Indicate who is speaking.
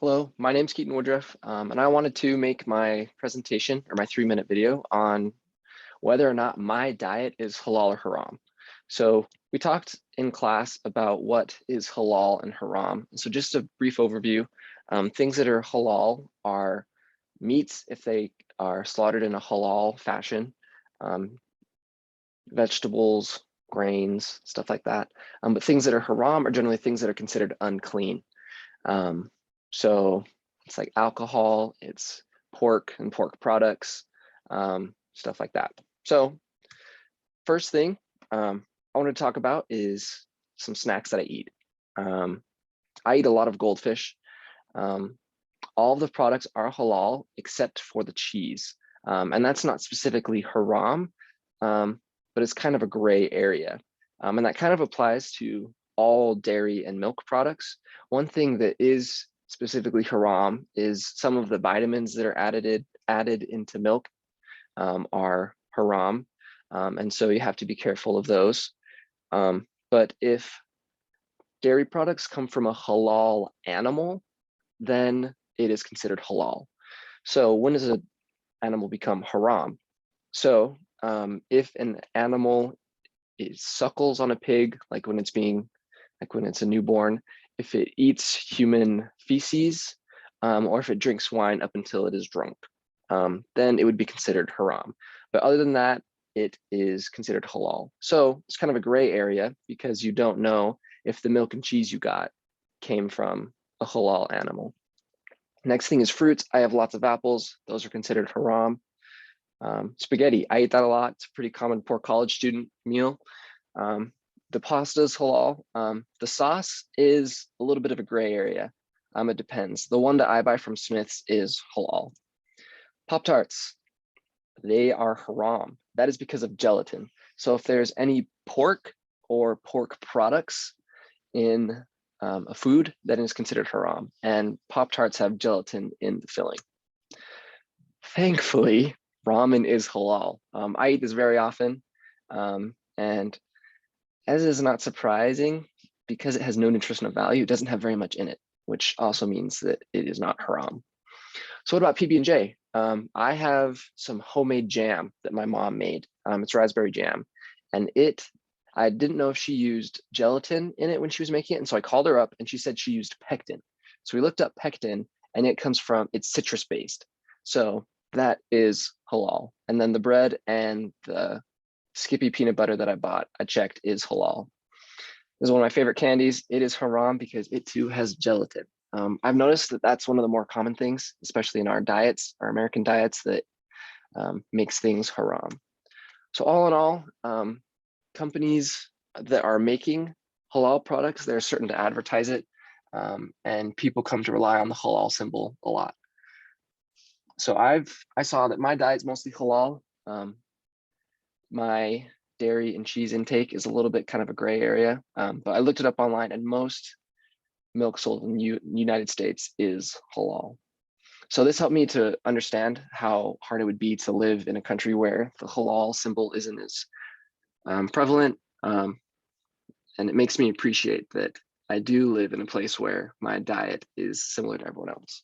Speaker 1: Hello, my name's Keaton Woodruff, and I wanted to make my presentation or my 3-minute video on whether or not my diet is halal or haram. So we talked in class about what is halal and haram. So just a brief overview, things that are halal are meats if they are slaughtered in a halal fashion, um, vegetables, grains, stuff like that. But things that are haram are generally things that are considered unclean. Um, so it's like alcohol, it's pork and pork products, stuff like that. So first thing I want to talk about is some snacks that I eat. I eat a lot of goldfish. All of the products are halal except for the cheese. And that's not specifically haram, but it's kind of a gray area. And that kind of applies to all dairy and milk products. One thing that is specifically haram is some of the vitamins that are added into milk are haram. And so you have to be careful of those. But if dairy products come from a halal animal, then it is considered halal. So when does an animal become haram? So if an animal suckles on a pig, like when it's a newborn, if it eats human feces, or if it drinks wine up until it is drunk, then it would be considered haram. But other than that, it is considered halal. So it's kind of a gray area because you don't know if the milk and cheese you got came from a halal animal. Next thing is fruits. I have lots of apples. Those are considered haram. Spaghetti, I eat that a lot. It's a pretty common poor college student meal. The pasta is halal. The sauce is a little bit of a gray area. It depends. The one that I buy from Smith's is halal. Pop-Tarts, they are haram. That is because of gelatin. So if there's any pork or pork products in a food, that is considered haram. And Pop-Tarts have gelatin in the filling. Thankfully, ramen is halal. I eat this very often. And as is not surprising, because it has no nutritional value, it doesn't have very much in it, which also means that it is not haram. So what about PB&J? I have some homemade jam that my mom made. It's raspberry jam. And I didn't know if she used gelatin in it when she was making it. And so I called her up and she said she used pectin. So we looked up pectin and it's citrus based. So that is halal. And then the bread and the Skippy peanut butter that I checked is halal. This is one of my favorite candies. It is haram because it too has gelatin. I've noticed that that's one of the more common things, especially in our diets, our American diets, that makes things haram. So all in all, companies that are making halal products, they're certain to advertise it, and people come to rely on the halal symbol a lot. So I saw that my diet's mostly halal. My dairy and cheese intake is a little bit kind of a gray area, but I looked it up online and most milk sold in the United States is halal. So this helped me to understand how hard it would be to live in a country where the halal symbol isn't as prevalent. And it makes me appreciate that I do live in a place where my diet is similar to everyone else.